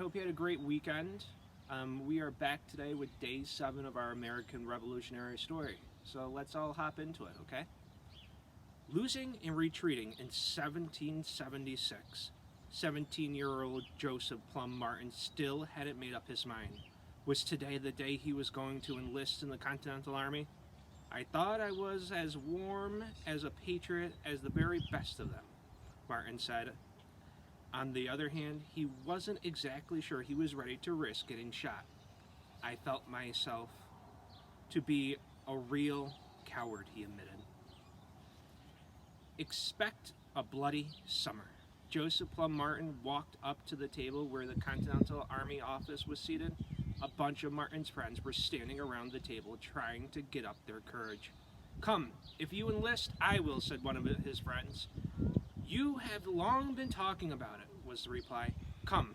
I hope you had a great weekend. We are back today with day 7 of our American Revolutionary story. So let's all hop into it, okay? Losing and retreating in 1776, 17-year-old Joseph Plum Martin still hadn't made up his mind. Was today the day he was going to enlist in the Continental Army? I thought I was as warm as a patriot as the very best of them, Martin said. On the other hand, he wasn't exactly sure he was ready to risk getting shot. I felt myself to be a real coward, he admitted. Expect a bloody summer. Joseph Plum Martin walked up to the table where the Continental Army office was seated. A bunch of Martin's friends were standing around the table trying to get up their courage. Come, if you enlist, I will, said one of his friends. You have long been talking about it, was the reply. Come,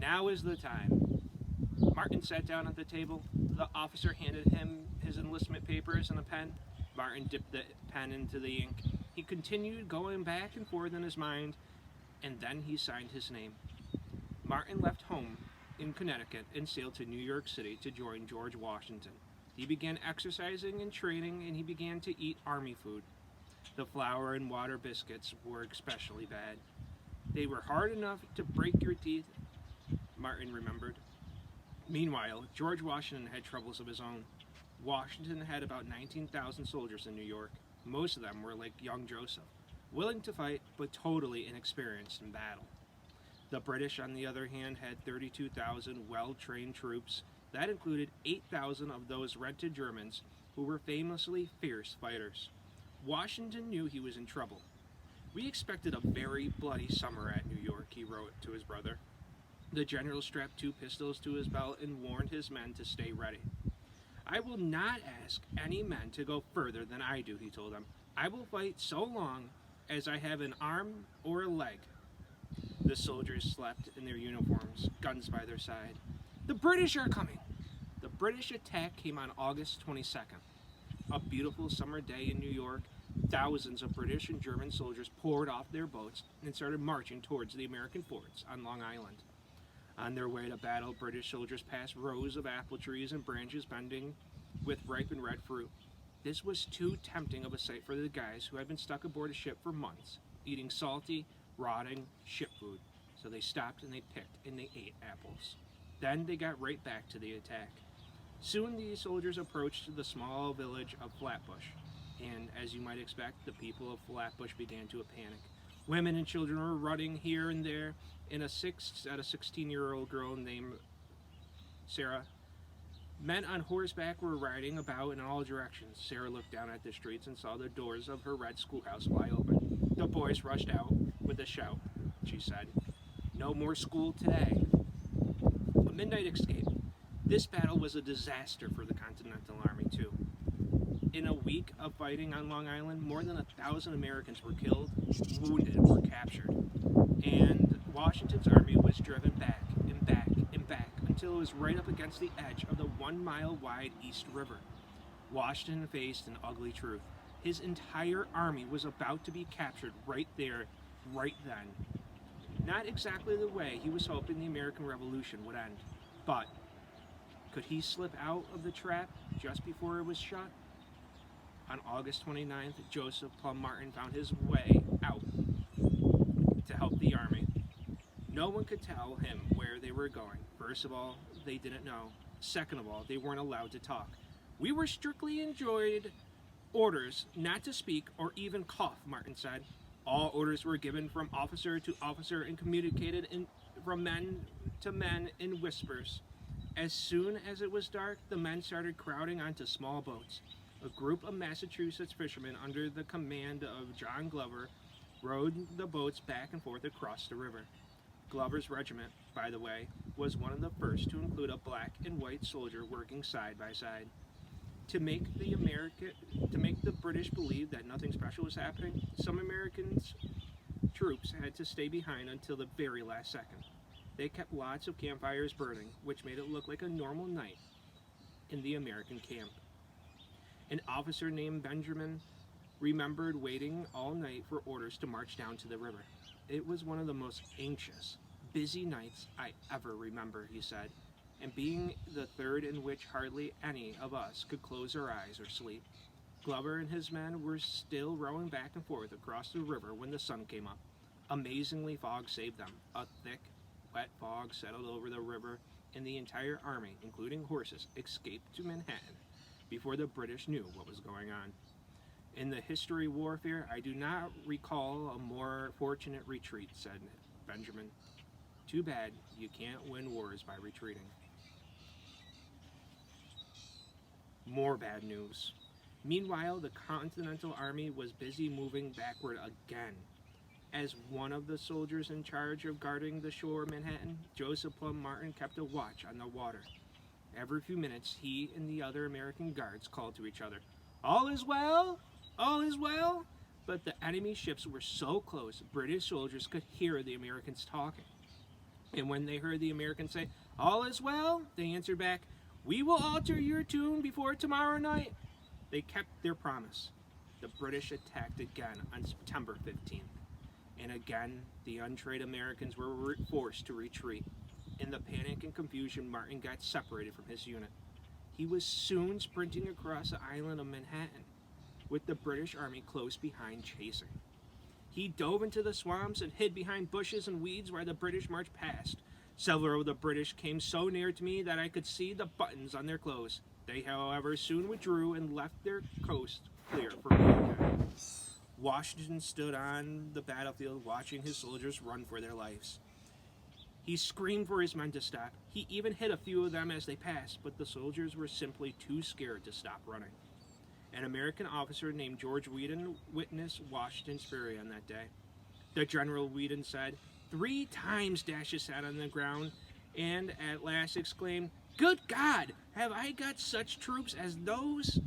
now is the time. Martin sat down at the table. The officer handed him his enlistment papers and a pen. Martin dipped the pen into the ink. He continued going back and forth in his mind, and then he signed his name. Martin left home in Connecticut and sailed to New York City to join George Washington. He began exercising and training, and he began to eat army food. The flour and water biscuits were especially bad. They were hard enough to break your teeth, Martin remembered. Meanwhile, George Washington had troubles of his own. Washington had about 19,000 soldiers in New York. Most of them were like young Joseph, willing to fight but totally inexperienced in battle. The British, on the other hand, had 32,000 well-trained troops. That included 8,000 of those rented Germans who were famously fierce fighters. Washington knew he was in trouble. We expected a very bloody summer at New York, he wrote to his brother. The general strapped 2 pistols to his belt and warned his men to stay ready. I will not ask any men to go further than I do, he told them. I will fight so long as I have an arm or a leg. The soldiers slept in their uniforms, guns by their side. The British are coming! The British attack came on August 22nd. A beautiful summer day in New York, thousands of British and German soldiers poured off their boats and started marching towards the American forts on Long Island. On their way to battle, British soldiers passed rows of apple trees and branches bending with ripe and red fruit. This was too tempting of a sight for the guys who had been stuck aboard a ship for months, eating salty, rotting ship food. So they stopped and they picked and they ate apples. Then they got right back to the attack. Soon the soldiers approached the small village of Flatbush, and as you might expect, the people of Flatbush began to panic. Women and children were running here and there, and a 16-year-old girl named Sarah. Men on horseback were riding about in all directions. Sarah looked down at the streets and saw the doors of her red schoolhouse fly open. The boys rushed out with a shout. She said, "No more school today." A midnight escape. This battle was a disaster for the Continental Army, too. In a week of fighting on Long Island, more than 1,000 Americans were killed, wounded, or captured. And Washington's army was driven back and back and back until it was right up against the edge of the 1-mile-wide East River. Washington faced an ugly truth. His entire army was about to be captured right there, right then. Not exactly the way he was hoping the American Revolution would end, but could he slip out of the trap just before it was shut? On August 29th, Joseph Plum Martin found his way out to help the army. No one could tell him where they were going. First of all, they didn't know. Second of all, they weren't allowed to talk. We were strictly enjoined orders not to speak or even cough, Martin said. All orders were given from officer to officer and communicated from men to men in whispers. As soon as it was dark, the men started crowding onto small boats. A group of Massachusetts fishermen under the command of John Glover rowed the boats back and forth across the river. Glover's regiment, by the way, was one of the first to include a black and white soldier working side by side. To make the British believe that nothing special was happening, some American troops had to stay behind until the very last second. They kept lots of campfires burning, which made it look like a normal night in the American camp. An officer named Benjamin remembered waiting all night for orders to march down to the river. It was one of the most anxious, busy nights I ever remember, he said, and being the third in which hardly any of us could close our eyes or sleep. Glover and his men were still rowing back and forth across the river when the sun came up. Amazingly, fog saved them. A thick, wet fog settled over the river, and the entire army, including horses, escaped to Manhattan before the British knew what was going on. In the history of warfare, I do not recall a more fortunate retreat, said Benjamin. Too bad you can't win wars by retreating. More bad news. Meanwhile, the Continental Army was busy moving backward again. As one of the soldiers in charge of guarding the shore of Manhattan, Joseph Plum Martin kept a watch on the water. Every few minutes, he and the other American guards called to each other, "All is well? All is well?" But the enemy ships were so close, British soldiers could hear the Americans talking. And when they heard the Americans say, "All is well," they answered back, "We will alter your tune before tomorrow night." They kept their promise. The British attacked again on September 15th. And again, the untrained Americans were forced to retreat. In the panic and confusion, Martin got separated from his unit. He was soon sprinting across the island of Manhattan, with the British army close behind chasing. He dove into the swamps and hid behind bushes and weeds while the British marched past. Several of the British came so near to me that I could see the buttons on their clothes. They, however, soon withdrew and left their coast clear for me again. Washington stood on the battlefield watching his soldiers run for their lives. He screamed for his men to stop. He even hit a few of them as they passed, but the soldiers were simply too scared to stop running. An American officer named George Wheaton witnessed Washington's fury on that day. The General Wheaton said, 3 times Dashes sat on the ground and at last exclaimed, "Good God, have I got such troops as those?"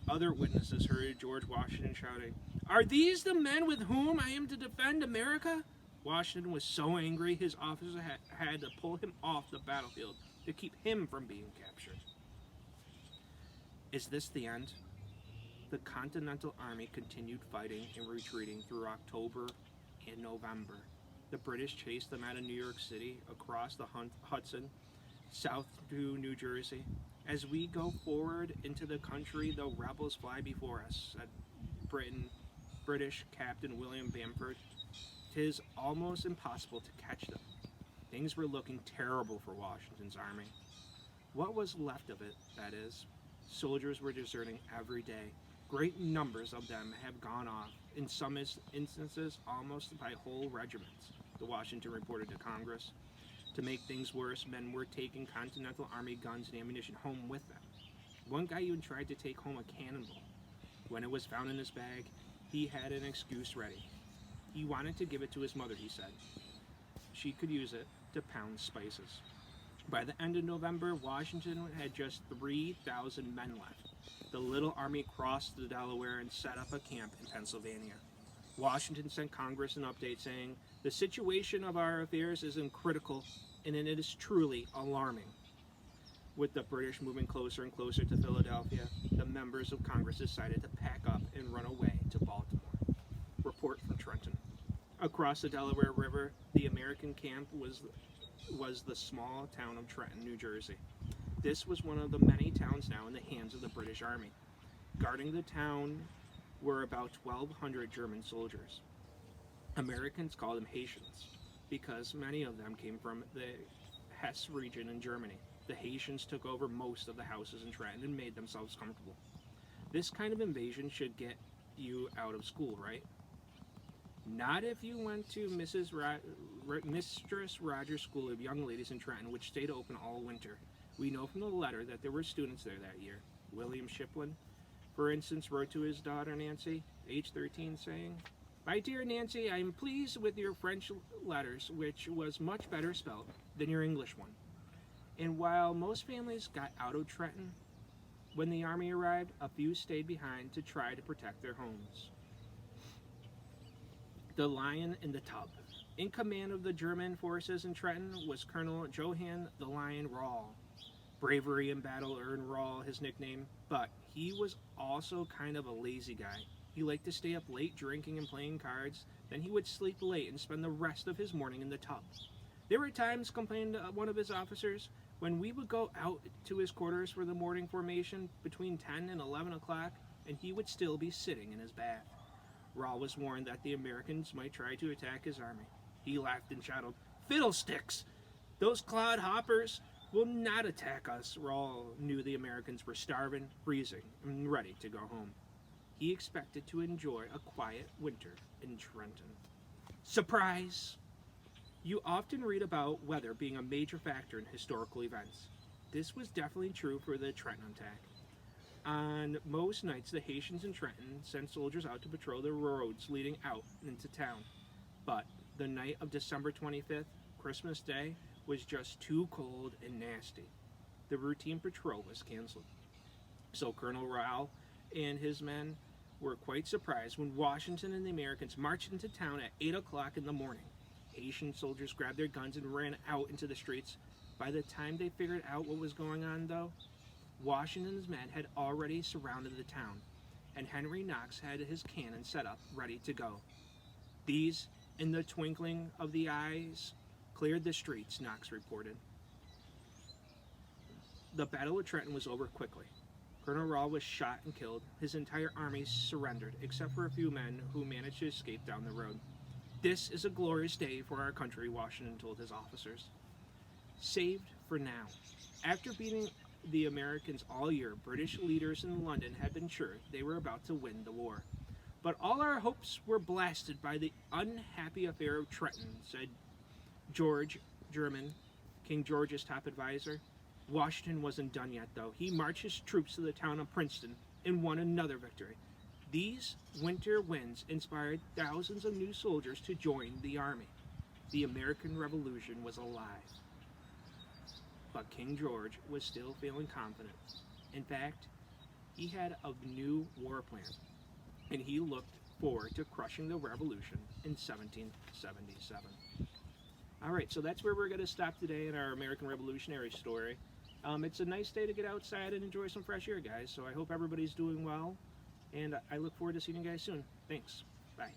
Other witnesses heard George Washington shouting, "Are these the men with whom I am to defend America?" Washington was so angry his officer had to pull him off the battlefield to keep him from being captured. Is this the end? The Continental Army continued fighting and retreating through October and November. The British chased them out of New York City, across the Hudson, south to New Jersey. As we go forward into the country, the rebels fly before us, said British Captain William Bamford. 'Tis almost impossible to catch them. Things were looking terrible for Washington's army. What was left of it, that is. Soldiers were deserting every day. Great numbers of them have gone off, in some instances almost by whole regiments, the Washington reported to Congress. To make things worse, men were taking Continental Army guns and ammunition home with them. One guy even tried to take home a cannonball. When it was found in his bag, he had an excuse ready. He wanted to give it to his mother, he said. She could use it to pound spices. By the end of November, Washington had just 3,000 men left. The little army crossed the Delaware and set up a camp in Pennsylvania. Washington sent Congress an update saying, "The situation of our affairs is critical, and it is truly alarming." With the British moving closer and closer to Philadelphia, the members of Congress decided to pack up and run away to Baltimore. Report from Trenton. Across the Delaware River, the American camp was the small town of Trenton, New Jersey. This was one of the many towns now in the hands of the British Army. Guarding the town were about 1,200 German soldiers. Americans called them Haitians because many of them came from the Hesse region in Germany. The Haitians took over most of the houses in Trenton and made themselves comfortable. This kind of invasion should get you out of school, right? Not if you went to Mistress Rogers' School of Young Ladies in Trenton, which stayed open all winter. We know from the letter that there were students there that year. William Shiplin, for instance, wrote to his daughter Nancy, age 13, saying, "My dear Nancy, I am pleased with your French letters, which was much better spelled than your English one." And while most families got out of Trenton, when the army arrived, a few stayed behind to try to protect their homes. The Lion in the Tub. In command of the German forces in Trenton was Colonel Johann the Lion Rahl. Bravery in battle earned Rahl his nickname, but he was also kind of a lazy guy. He liked to stay up late drinking and playing cards, Then he would sleep late and spend the rest of his morning in the tub. There were times, complained one of his officers, when we would go out to his quarters for the morning formation between 10 and 11 o'clock, and he would still be sitting in his bath. Rahl was warned that the Americans might try to attack his army. He laughed and shouted, "Fiddlesticks! Those clodhoppers will not attack us." Rahl knew the Americans were starving, freezing, and ready to go home. He expected to enjoy a quiet winter in Trenton. Surprise! You often read about weather being a major factor in historical events. This was definitely true for the Trenton attack. On most nights, the Haitians in Trenton sent soldiers out to patrol the roads leading out into town. But the night of December 25th, Christmas Day, was just too cold and nasty. The routine patrol was canceled. So Colonel Rahl and his men were quite surprised when Washington and the Americans marched into town at 8 o'clock in the morning. Haitian soldiers grabbed their guns and ran out into the streets. By the time they figured out what was going on, though, Washington's men had already surrounded the town, and Henry Knox had his cannon set up, ready to go. These, in the twinkling of the eyes, cleared the streets, Knox reported. The Battle of Trenton was over quickly. Colonel Rahl was shot and killed. His entire army surrendered, except for a few men who managed to escape down the road. "This is a glorious day for our country," Washington told his officers. Saved for now. After beating the Americans all year, British leaders in London had been sure they were about to win the war. "But all our hopes were blasted by the unhappy affair of Trenton," said George German, King George's top advisor. Washington wasn't done yet, though. He marched his troops to the town of Princeton and won another victory. These winter wins inspired thousands of new soldiers to join the army. The American Revolution was alive. But King George was still feeling confident. In fact, he had a new war plan, and he looked forward to crushing the revolution in 1777. All right, so that's where we're going to stop today in our American Revolutionary story. It's a nice day to get outside and enjoy some fresh air, guys, so I hope everybody's doing well, and I look forward to seeing you guys soon. Thanks. Bye.